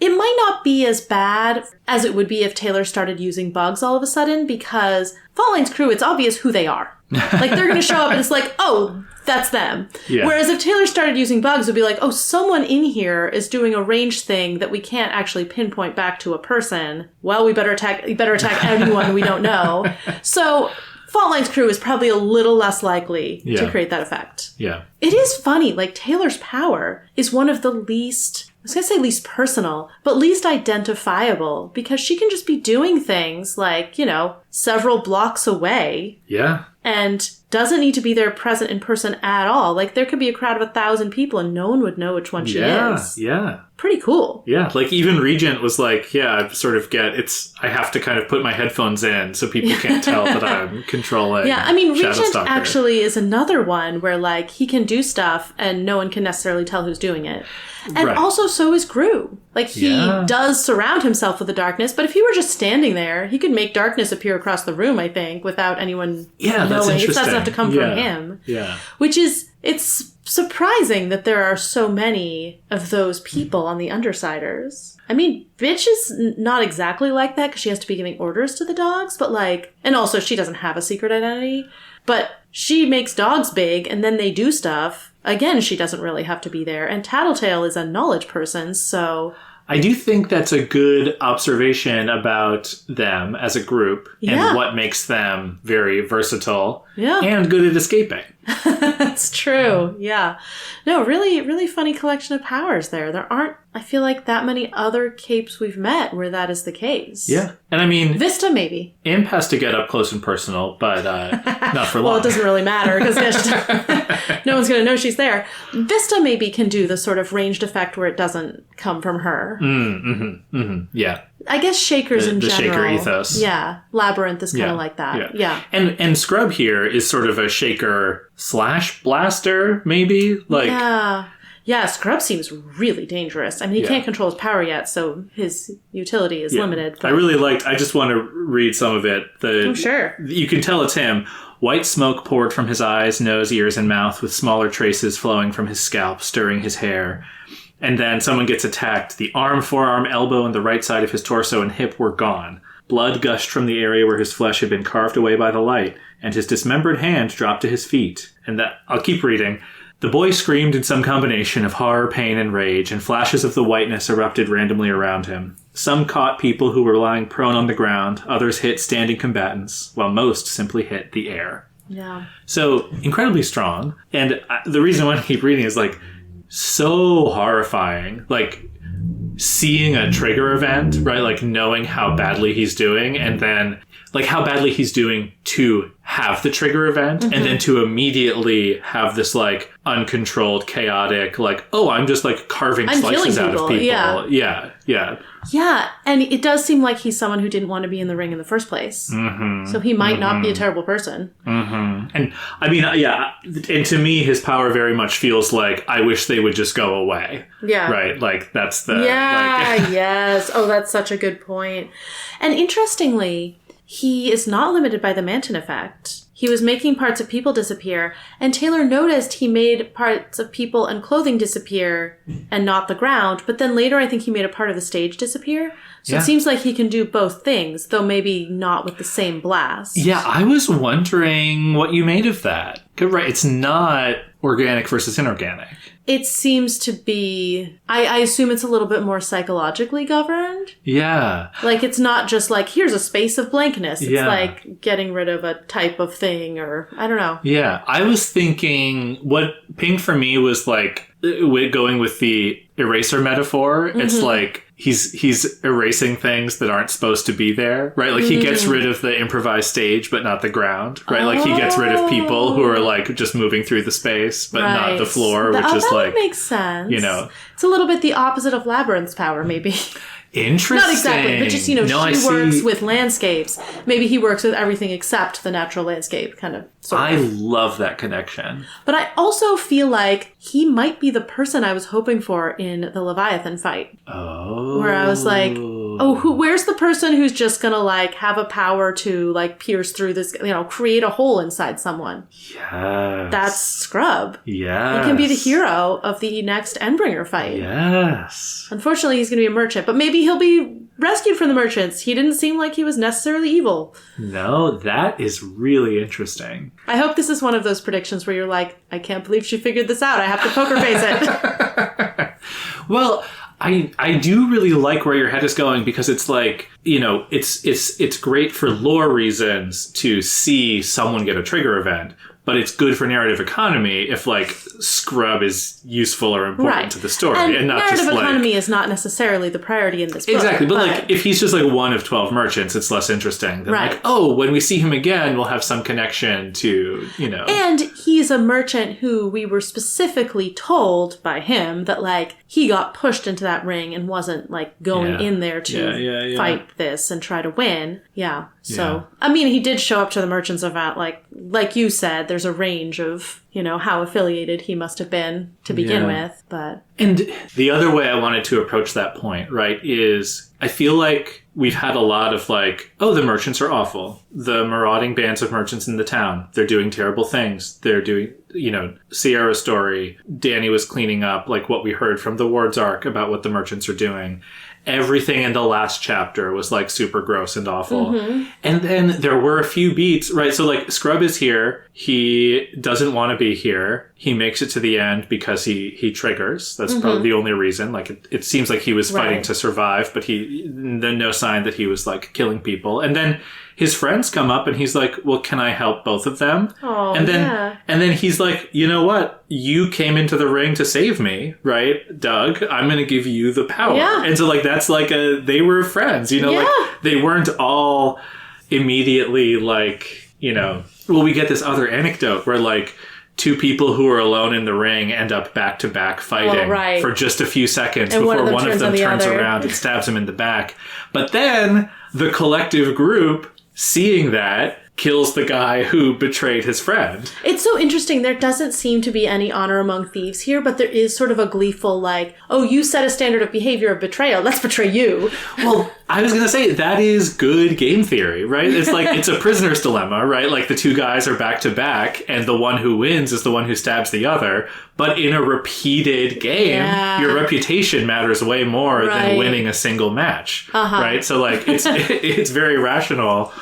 Speaker 1: not be as bad as it would be if Taylor started using bugs all of a sudden, because Faultline's crew, it's obvious who they are. Like, they're going to show up and it's like, oh, that's them. Yeah. Whereas if Taylor started using bugs, it would be like, oh, someone in here is doing a ranged thing that we can't actually pinpoint back to a person. Well, we better attack anyone we don't know. So... Faultline's crew is probably a little less likely to create that effect.
Speaker 2: Yeah.
Speaker 1: It is funny, like, Taylor's power is one of the least, I was going to say least personal, but least identifiable, because she can just be doing things like, you know, several blocks away.
Speaker 2: Yeah.
Speaker 1: And doesn't need to be there present in person at all. Like, there could be a crowd of 1,000 people and no one would know which one she is.
Speaker 2: Yeah.
Speaker 1: Pretty cool.
Speaker 2: Yeah. Like, even Regent was like, I sort of I have to kind of put my headphones in so people can't tell that I'm controlling.
Speaker 1: Yeah. I mean, Regent actually is another one where, like, he can do stuff and no one can necessarily tell who's doing it. And also so is Gru. Like, he does surround himself with the darkness, but if he were just standing there, he could make darkness appear across the room, I think, without anyone knowing.
Speaker 2: That's interesting.
Speaker 1: It doesn't have to come from him.
Speaker 2: Yeah.
Speaker 1: Which is, it's surprising that there are so many of those people on the Undersiders. I mean, Bitch is not exactly like that because she has to be giving orders to the dogs, but, like, and also she doesn't have a secret identity, but she makes dogs big and then they do stuff. Again, she doesn't really have to be there. And Tattletale is a knowledge person, so...
Speaker 2: I do think that's a good observation about them as a group and what makes them very versatile and good at escaping.
Speaker 1: That's true. Yeah. No, really, really funny collection of powers there. There aren't, I feel like, that many other capes we've met where that is the case.
Speaker 2: Yeah. And I mean...
Speaker 1: Vista, maybe.
Speaker 2: Imp has to get up close and personal, but not for long.
Speaker 1: Well, it doesn't really matter because no one's going to know she's there. Vista maybe can do the sort of ranged effect where it doesn't come from her.
Speaker 2: Yeah.
Speaker 1: I guess Shakers in general.
Speaker 2: The Shaker ethos.
Speaker 1: Yeah. Labyrinth is kind of like that. Yeah.
Speaker 2: And Scrub here is sort of a Shaker / blaster, maybe? Like,
Speaker 1: Yeah, Scrub seems really dangerous. I mean, he can't control his power yet, so his utility is limited. But...
Speaker 2: I just want to read some of it.
Speaker 1: Sure.
Speaker 2: You can tell it's him. White smoke poured from his eyes, nose, ears, and mouth, with smaller traces flowing from his scalp, stirring his hair. And then someone gets attacked. The arm, forearm, elbow, and the right side of his torso and hip were gone. Blood gushed from the area where his flesh had been carved away by the light, and his dismembered hand dropped to his feet. And that, I'll keep reading. The boy screamed in some combination of horror, pain, and rage, and flashes of the whiteness erupted randomly around him. Some caught people who were lying prone on the ground, others hit standing combatants, while most simply hit the air.
Speaker 1: Yeah.
Speaker 2: So, incredibly strong. And the reason I want to keep reading is, like, so horrifying. Like, seeing a trigger event, right? Like, knowing how badly he's doing, and then, like, how badly he's doing to have the trigger event, and then to immediately have this, like, uncontrolled, chaotic, like, oh, I'm just, like, carving slices out of people.
Speaker 1: Yeah, and it does seem like he's someone who didn't want to be in the ring in the first place. So he might not be a terrible person.
Speaker 2: And, I mean, and to me, his power very much feels like, I wish they would just go away. Yeah. Right? Like, that's the...
Speaker 1: yes. Oh, that's such a good point. And interestingly... he is not limited by the Manton effect. He was making parts of people disappear, and Taylor noticed he made parts of people and clothing disappear and not the ground, but then later I think he made a part of the stage disappear. So it seems like he can do both things, though maybe not with the same blast.
Speaker 2: Yeah, I was wondering what you made of that. Right, it's not organic versus inorganic.
Speaker 1: It seems to be... I assume it's a little bit more psychologically governed.
Speaker 2: Yeah.
Speaker 1: Like, it's not just like, here's a space of blankness. It's like getting rid of a type of thing, or I don't know.
Speaker 2: Yeah, I was thinking what Pink for me was like, going with the eraser metaphor. It's like he's erasing things that aren't supposed to be there, right? Like he gets rid of the improvised stage, but not the ground, right? Like he gets rid of people who are like just moving through the space, but not the floor, which is like...
Speaker 1: That makes sense.
Speaker 2: You know.
Speaker 1: It's a little bit the opposite of Labyrinth's power, maybe.
Speaker 2: Interesting.
Speaker 1: Not exactly, but just, she works with landscapes. Maybe he works with everything except the natural landscape, kind of.
Speaker 2: I love that connection.
Speaker 1: But I also feel like he might be the person I was hoping for in the Leviathan fight.
Speaker 2: Oh.
Speaker 1: Where I was like, where's the person who's just gonna, like, have a power to, like, pierce through this, create a hole inside someone?
Speaker 2: Yes.
Speaker 1: That's Scrub.
Speaker 2: Yes.
Speaker 1: He can be the hero of the next Endbringer fight.
Speaker 2: Yes.
Speaker 1: Unfortunately, he's gonna be a merchant, but maybe he'll be rescued from the merchants. He didn't seem like he was necessarily evil.
Speaker 2: No, that is really interesting.
Speaker 1: I hope this is one of those predictions where you're like, I can't believe she figured this out. I have to poker face it.
Speaker 2: Well, I do really like where your head is going, because it's like, it's great for lore reasons to see someone get a trigger event. But it's good for narrative economy if, like, Scrub is useful or important to the story. And not
Speaker 1: narrative
Speaker 2: just, like...
Speaker 1: economy is not necessarily the priority in this book.
Speaker 2: Exactly. But, like, if he's just, like, one of 12 merchants, it's less interesting than, like, when we see him again, we'll have some connection to,
Speaker 1: And he's a merchant who we were specifically told by him that, like, he got pushed into that ring and wasn't, like, going in there to fight this and try to win. Yeah. So, I mean, he did show up to the merchants event, like you said, there's a range of, how affiliated he must have been to begin with, but...
Speaker 2: And the other way I wanted to approach that point, right, is I feel like we've had a lot of like, the merchants are awful. The marauding bands of merchants in the town, they're doing terrible things. They're doing, Sierra's story, Danny was cleaning up, like what we heard from the Ward's arc about what the merchants are doing. Everything in the last chapter was like super gross and awful. And then there were a few beats, right? So like Scrub is here. He doesn't want to be here. He makes it to the end because he triggers. That's probably the only reason. Like it seems like he was fighting to survive, but then no sign that he was like killing people. And then his friends come up and he's like, well, can I help both of them?
Speaker 1: Oh,
Speaker 2: and then he's like, you know what? You came into the ring to save me, right? Doug, I'm going to give you the power. Yeah. And so like, that's like they were friends, like they weren't all immediately like, we get this other anecdote where like two people who are alone in the ring end up back to back fighting for just a few seconds before one of them turns around and stabs him in the back. But then the collective group, seeing that, kills the guy who betrayed his friend.
Speaker 1: It's so interesting. There doesn't seem to be any honor among thieves here, but there is sort of a gleeful like, you set a standard of behavior of betrayal. Let's betray you.
Speaker 2: Well, I was going to say, that is good game theory, right? It's like, it's a prisoner's dilemma, right? Like the two guys are back to back and the one who wins is the one who stabs the other. But in a repeated game, your reputation matters way more than winning a single match, right? So like, it's very rational.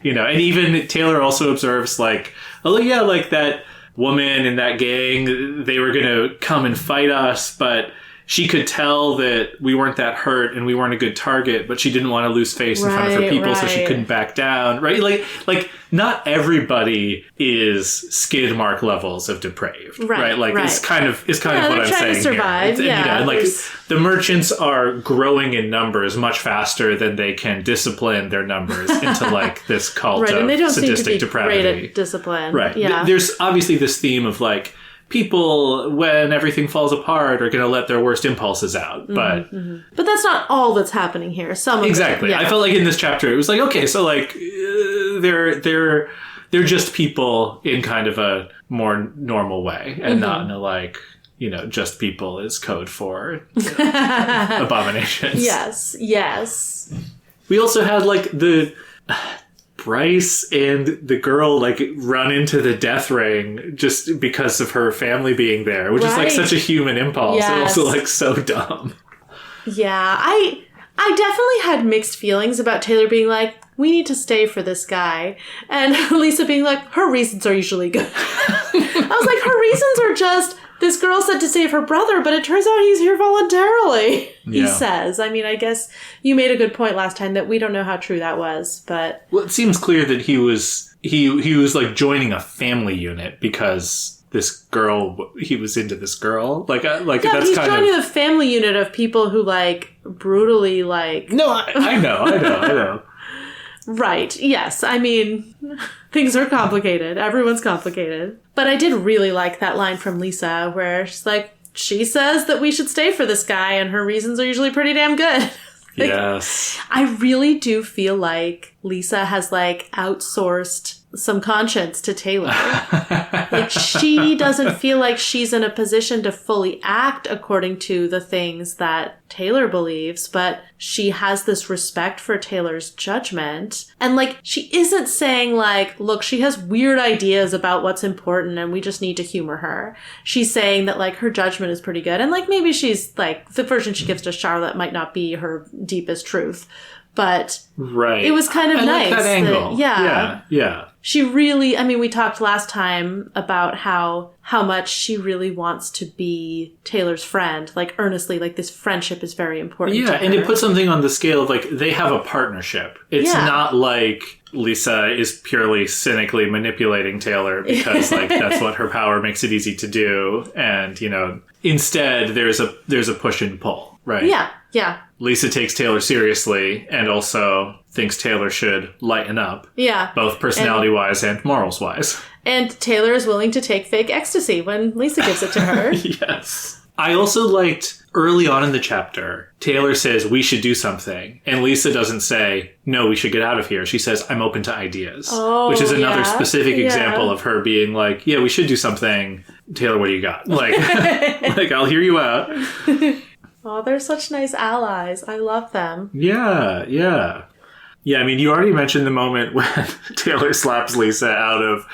Speaker 2: And even Taylor also observes like, like that woman in that gang, they were going to come and fight us, but she could tell that we weren't that hurt and we weren't a good target, but she didn't want to lose face in front of her people, so she couldn't back down, right? Like not everybody is Skidmark levels of depraved, right? Like it's kind of what I'm saying
Speaker 1: to survive.
Speaker 2: Here. Like the merchants are growing in numbers much faster than they can discipline their numbers into like this cult of
Speaker 1: and they don't
Speaker 2: sadistic
Speaker 1: seem to be
Speaker 2: depravity.
Speaker 1: Great at discipline.
Speaker 2: Right.
Speaker 1: Yeah.
Speaker 2: There's obviously this theme of like, people, when everything falls apart, are going to let their worst impulses out. But
Speaker 1: but that's not all that's happening here. Some of
Speaker 2: exactly. I felt like in this chapter, it was like, okay, so like they're just people in kind of a more normal way, and not in a like, just people is code for abominations.
Speaker 1: Yes.
Speaker 2: We also had like Bryce and the girl like run into the death ring just because of her family being there, which is like such a human impulse and also like so dumb.
Speaker 1: Yeah, I definitely had mixed feelings about Taylor being like, we need to stay for this guy. And Lisa being like, her reasons are usually good. I was like, her reasons are just, this girl said to save her brother, but it turns out he's here voluntarily, he says. I mean, I guess you made a good point last time that we don't know how true that was, but...
Speaker 2: Well, it seems clear that he was like joining a family unit because... he was into this girl. Like that's
Speaker 1: he's
Speaker 2: kind
Speaker 1: joining
Speaker 2: of...
Speaker 1: the family unit of people who, like, brutally, like...
Speaker 2: No, I know.
Speaker 1: Right, yes. I mean, things are complicated. Everyone's complicated. But I did really like that line from Lisa where she's like, she says that we should stay for this guy and her reasons are usually pretty damn good. Like,
Speaker 2: yes.
Speaker 1: I really do feel like Lisa has, like, outsourced some conscience to Taylor. Like, she doesn't feel like she's in a position to fully act according to the things that Taylor believes, but she has this respect for Taylor's judgment. And, like, she isn't saying, like, look, she has weird ideas about what's important and we just need to humor her. She's saying that, like, her judgment is pretty good. And, like, maybe she's, like, the version she gives to Charlotte might not be her deepest truth. But it was kind of nice.
Speaker 2: Like that angle.
Speaker 1: Yeah. She really, I mean, we talked last time about how much she really wants to be Taylor's friend, like earnestly, like this friendship is very important to her.
Speaker 2: And it puts something on the scale of like, they have a partnership. It's not like Lisa is purely cynically manipulating Taylor because like that's what her power makes it easy to do. And, you know, instead there's a push and pull, right?
Speaker 1: Yeah.
Speaker 2: Lisa takes Taylor seriously and also thinks Taylor should lighten up.
Speaker 1: Yeah.
Speaker 2: Both personality-wise and morals-wise.
Speaker 1: And Taylor is willing to take fake ecstasy when Lisa gives it to her.
Speaker 2: Yes. I also liked early on in the chapter, Taylor says, we should do something. And Lisa doesn't say, no, we should get out of here. She says, I'm open to ideas.
Speaker 1: Oh,
Speaker 2: which is another specific example of her being like, yeah, we should do something. Taylor, what do you got? Like, like I'll hear you out.
Speaker 1: Oh, they're such nice allies. I love them.
Speaker 2: Yeah. Yeah, I mean, you already mentioned the moment when Taylor slaps Lisa out of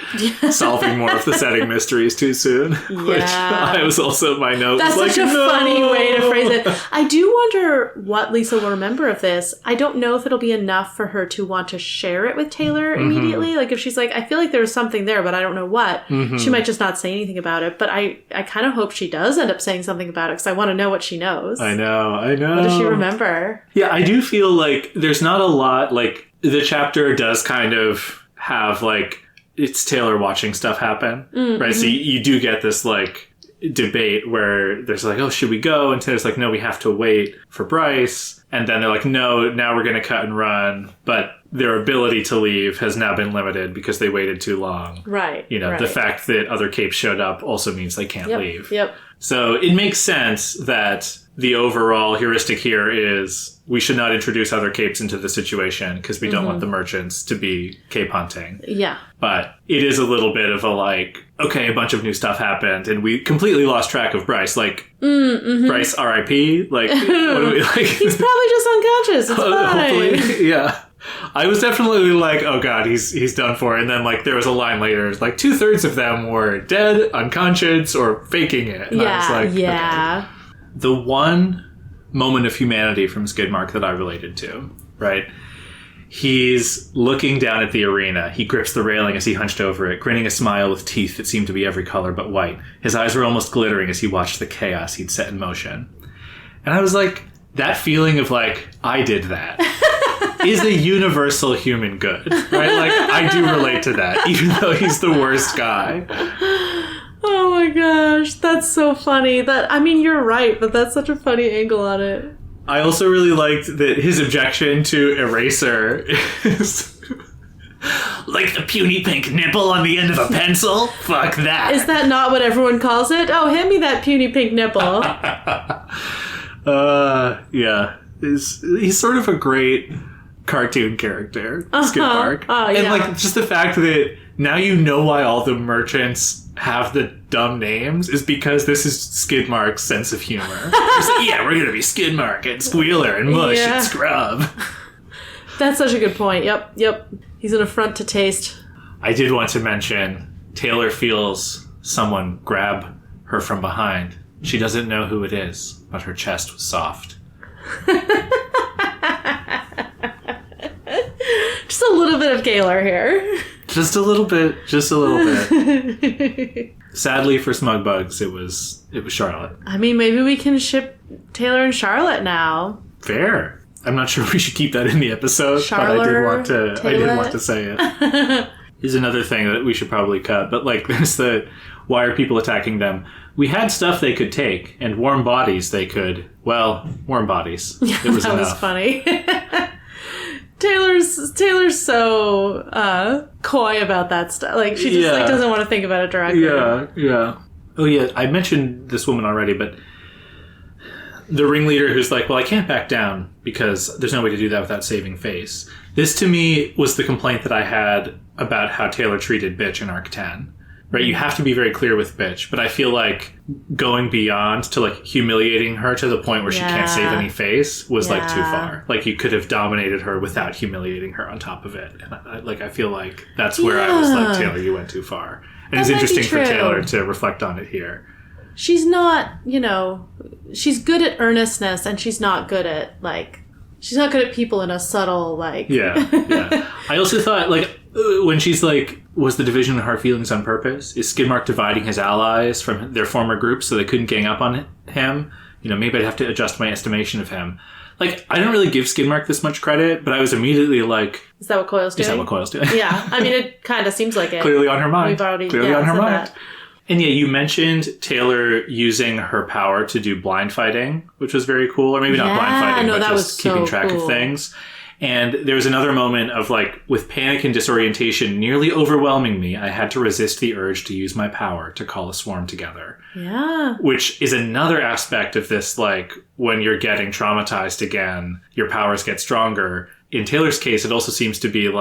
Speaker 2: solving more of the setting mysteries too soon.
Speaker 1: Yeah.
Speaker 2: Which I was also my note.
Speaker 1: That's such a funny way to phrase it. I do wonder what Lisa will remember of this. I don't know if it'll be enough for her to want to share it with Taylor immediately. Mm-hmm. Like if she's like, I feel like there was something there, but I don't know what. Mm-hmm. She might just not say anything about it. But I kind of hope she does end up saying something about it because I want to know what she knows.
Speaker 2: I know. What
Speaker 1: does she remember?
Speaker 2: Yeah, I do feel like there's not a lot, like, the chapter does kind of have, like, it's Taylor watching stuff happen, right? So you do get this, like, debate where there's like, oh, should we go? And Taylor's like, no, we have to wait for Bryce. And then they're like, no, now we're going to cut and run. But their ability to leave has now been limited because they waited too long.
Speaker 1: Right.
Speaker 2: You know, the fact that other capes showed up also means they can't leave.
Speaker 1: Yep.
Speaker 2: So it makes sense that the overall heuristic here is we should not introduce other capes into the situation because we don't want the merchants to be cape hunting. Yeah. But it is a little bit of a like, okay, a bunch of new stuff happened and we completely lost track of Bryce. Like, Bryce R.I.P.? Like, what do we like?
Speaker 1: He's probably just unconscious. It's fine.
Speaker 2: Hopefully, yeah. I was definitely like, oh god, he's done for. And then like there was a line later, like 2/3 of them were dead, unconscious, or faking it. And I was like, okay. The one moment of humanity from Skidmark that I related to, right? He's looking down at the arena. He grips the railing as he hunched over it, grinning a smile with teeth that seemed to be every color but white. His eyes were almost glittering as he watched the chaos he'd set in motion. And I was like, that feeling of like, I did that. Is a universal human good, right? Like, I do relate to that, even though he's the worst guy.
Speaker 1: Oh my gosh, that's so funny. I mean, you're right, but that's such a funny angle on it.
Speaker 2: I also really liked that his objection to Eraser is like the puny pink nipple on the end of a pencil? Fuck that.
Speaker 1: Is that not what everyone calls it? Oh, hand me that puny pink nipple.
Speaker 2: Yeah. He's sort of a great cartoon character, Skidmark. And like just the fact that now you know why all the merchants have the dumb names is because this is Skidmark's sense of humor. Like, yeah, we're gonna be Skidmark and Squealer and Mush and Scrub.
Speaker 1: That's such a good point. Yep. He's an affront to taste.
Speaker 2: I did want to mention Taylor feels someone grab her from behind. She doesn't know who it is, but her chest was soft.
Speaker 1: Just a little bit of Gaylor here.
Speaker 2: Just a little bit. Sadly for Smugbugs, it was Charlotte.
Speaker 1: I mean, maybe we can ship Taylor and Charlotte now.
Speaker 2: Fair. I'm not sure if we should keep that in the episode,
Speaker 1: Charlotte,
Speaker 2: but I did want to say it. Here's another thing that we should probably cut, but like there's the why are people attacking them? We had stuff they could take, and warm bodies they could. Well, warm bodies. It was
Speaker 1: that
Speaker 2: enough.
Speaker 1: was funny. Taylor's so coy about that stuff. Like she just like doesn't want to think about it directly.
Speaker 2: Yeah. Oh yeah, I mentioned this woman already, but the ringleader who's like, well, I can't back down because there's no way to do that without saving face. This to me was the complaint that I had about how Taylor treated Bitch in Arc 10. Right, you have to be very clear with Bitch, but I feel like going beyond to like humiliating her to the point where she can't save any face was like too far. Like you could have dominated her without humiliating her on top of it. And I feel like that's where I was like, Taylor, you went too far. And it's interesting for Taylor to reflect on it here.
Speaker 1: She's not, she's good at earnestness, and she's not good at she's not good at people in a subtle
Speaker 2: Yeah. I also thought when she's like, was the division of hard feelings on purpose? Is Skidmark dividing his allies from their former groups so they couldn't gang up on him? Maybe I'd have to adjust my estimation of him. Like, I don't really give Skidmark this much credit, but I was immediately like...
Speaker 1: Is that what Coyle's doing? Yeah. I mean, it kind of seems like it.
Speaker 2: Clearly on her mind.
Speaker 1: We've already
Speaker 2: on her mind.
Speaker 1: That.
Speaker 2: And yeah, you mentioned Taylor using her power to do blind fighting, which was very cool. Or maybe not blind fighting, but just keeping track of things. And there was another moment of with panic and disorientation nearly overwhelming me, I had to resist the urge to use my power to call a swarm together.
Speaker 1: Yeah.
Speaker 2: Which is another aspect of this, when you're getting traumatized again, your powers get stronger. In Taylor's case, it also seems to be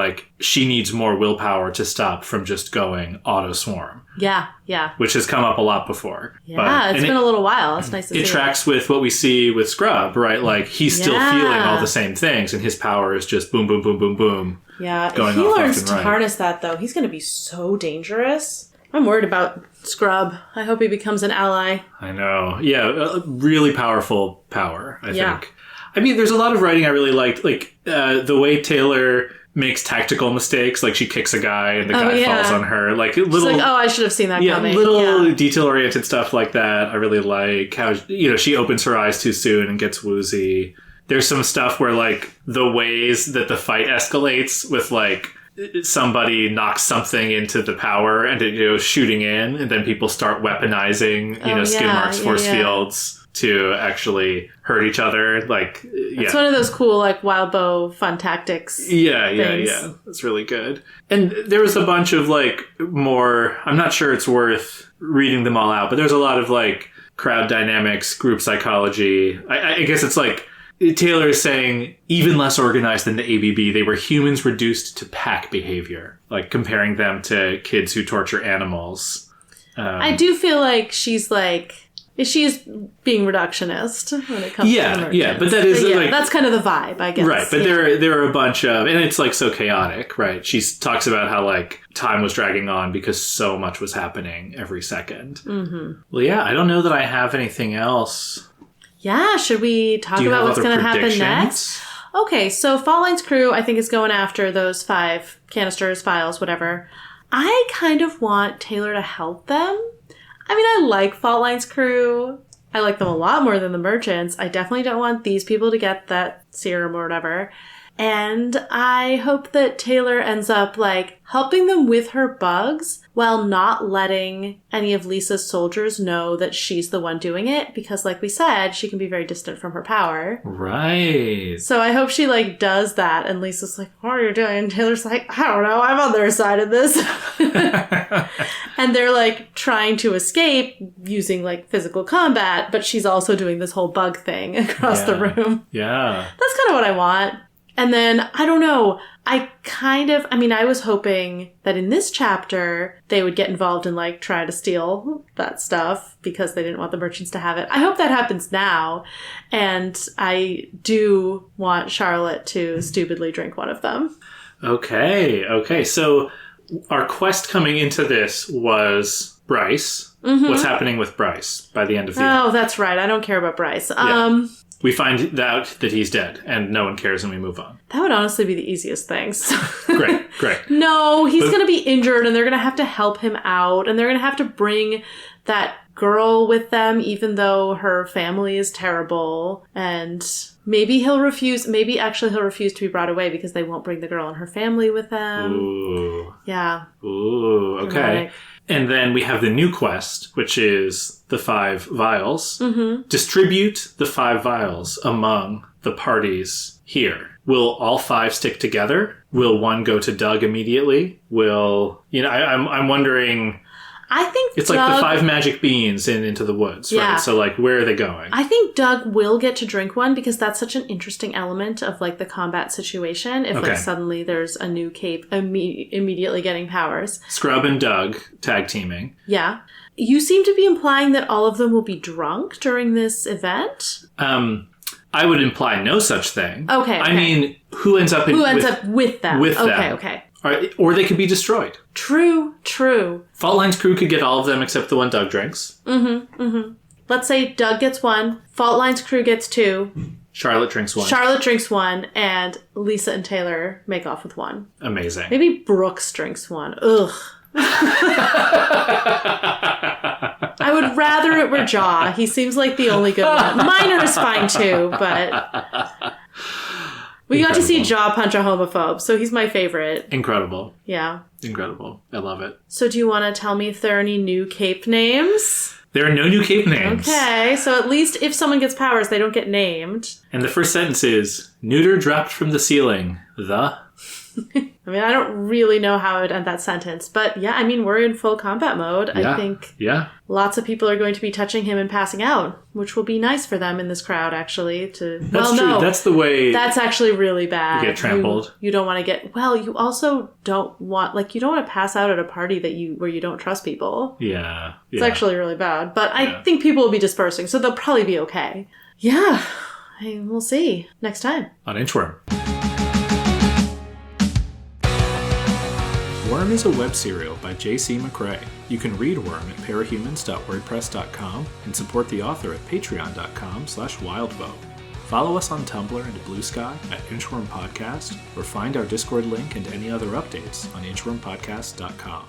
Speaker 2: she needs more willpower to stop from just going auto swarm.
Speaker 1: Yeah.
Speaker 2: Which has come up a lot before.
Speaker 1: Yeah, it's been a little while. It's nice to see.
Speaker 2: It tracks with what we see with Scrub, right? He's still feeling all the same things, and his power is just boom, boom, boom, boom, boom.
Speaker 1: Yeah, if he learns to harness that, though, he's going to be so dangerous. I'm worried about Scrub. I hope he becomes an ally.
Speaker 2: I know. Yeah, a really powerful power, I think. I mean, there's a lot of writing I really liked. The way Taylor makes tactical mistakes. She kicks a guy and the guy falls on her. Little,
Speaker 1: I should have seen that coming.
Speaker 2: Little detail-oriented stuff like that. I really like how, she opens her eyes too soon and gets woozy. There's some stuff where, the ways that the fight escalates with, somebody knocks something into the power and it goes shooting in, and then people start weaponizing, Skidmark's force fields to actually hurt each other. It's
Speaker 1: one of those cool, wild bow fun tactics.
Speaker 2: Yeah. That's really good. And there was a bunch of, more... I'm not sure it's worth reading them all out, but there's a lot of, crowd dynamics, group psychology. I guess it's Taylor is saying, even less organized than the ABB, they were humans reduced to pack behavior, comparing them to kids who torture animals.
Speaker 1: I do feel like she's she's being reductionist when it comes to the merchants.
Speaker 2: Yeah, but that is
Speaker 1: that's kind of the vibe, I guess.
Speaker 2: Right, but there are a bunch of, and it's so chaotic, right? She talks about how time was dragging on because so much was happening every second. Mm-hmm. Well, yeah, I don't know that I have anything else.
Speaker 1: Yeah, should we talk about what's going to happen next? Okay, so Faultline's crew, I think, is going after those 5 canisters, files, whatever. I kind of want Taylor to help them. I mean, I like Faultline's crew. I like them a lot more than the merchants. I definitely don't want these people to get that serum or whatever. And I hope that Taylor ends up, helping them with her bugs while not letting any of Lisa's soldiers know that she's the one doing it. Because, like we said, she can be very distant from her power.
Speaker 2: Right.
Speaker 1: So I hope she, does that. And Lisa's like, what are you doing? And Taylor's like, I don't know. I'm on their side of this. And they're, trying to escape using, physical combat. But she's also doing this whole bug thing across the room.
Speaker 2: Yeah.
Speaker 1: That's kind of what I want. And then, I don't know, I was hoping that in this chapter they would get involved and like try to steal that stuff because they didn't want the merchants to have it. I hope that happens now. And I do want Charlotte to stupidly drink one of them.
Speaker 2: Okay. So our quest coming into this was Bryce. Mm-hmm. What's happening with Bryce by the end of the arc?
Speaker 1: Oh, that's right. I don't care about Bryce.
Speaker 2: Yeah. We find out that he's dead, and no one cares, and we move on.
Speaker 1: That would honestly be the easiest thing.
Speaker 2: Great.
Speaker 1: No, he's going to be injured, and they're going to have to help him out, and they're going to have to bring that girl with them, even though her family is terrible, and maybe he'll refuse. Maybe actually he'll refuse to be brought away because they won't bring the girl and her family with them.
Speaker 2: Ooh.
Speaker 1: Yeah.
Speaker 2: Ooh, okay.
Speaker 1: Dramatic.
Speaker 2: And then we have the new quest, which is the 5 vials. Mm-hmm. Distribute the 5 vials among the parties here. Will all 5 stick together? Will one go to Doug immediately? I'm wondering...
Speaker 1: I think
Speaker 2: it's like the 5 magic beans in Into the Woods, right? So, like, where are they going?
Speaker 1: I think Doug will get to drink one because that's such an interesting element of, like, the combat situation. If, like, suddenly there's a new cape immediately getting powers.
Speaker 2: Scrub and Doug tag teaming.
Speaker 1: Yeah. You seem to be implying that all of them will be drunk during this event?
Speaker 2: I would imply no such thing.
Speaker 1: Okay.
Speaker 2: I mean, who ends up
Speaker 1: with them?
Speaker 2: With them.
Speaker 1: Okay.
Speaker 2: Or they could be destroyed.
Speaker 1: True.
Speaker 2: Faultline's crew could get all of them except the one Doug drinks.
Speaker 1: Mm-hmm. Let's say Doug gets 1, Faultline's crew gets 2.
Speaker 2: Charlotte drinks 1.
Speaker 1: And Lisa and Taylor make off with 1.
Speaker 2: Amazing.
Speaker 1: Maybe Brooks drinks 1. Ugh. I would rather it were Jaw. He seems like the only good one. Minor is fine too, but... We got to see Jaw punch a homophobe, so he's my favorite.
Speaker 2: Incredible.
Speaker 1: Yeah.
Speaker 2: Incredible. I love it.
Speaker 1: So do you want to tell me if there are any new cape names?
Speaker 2: There are no new cape names.
Speaker 1: Okay, so at least if someone gets powers, they don't get named.
Speaker 2: And the first sentence is, neuter dropped from the ceiling. The...
Speaker 1: I mean, I don't really know how I would end that sentence, but yeah, I mean, we're in full combat mode.
Speaker 2: Yeah.
Speaker 1: I think
Speaker 2: lots
Speaker 1: of people are going to be touching him and passing out, which will be nice for them in this crowd, actually.
Speaker 2: That's true. That's the way...
Speaker 1: That's actually really bad.
Speaker 2: You get trampled.
Speaker 1: You don't want to get... Well, you also don't want... Like, you don't want to pass out at a party where you don't trust people.
Speaker 2: Yeah.
Speaker 1: It's actually really bad. But I think people will be dispersing, so they'll probably be okay. Yeah. We'll see next time.
Speaker 2: On Inchworm. Worm is a web serial by J.C. McCrae. You can read Worm at parahumans.wordpress.com and support the author at patreon.com/wildbow. Follow us on Tumblr and Blue Sky at Inchworm Podcast, or find our Discord link and any other updates on inchwormpodcast.com.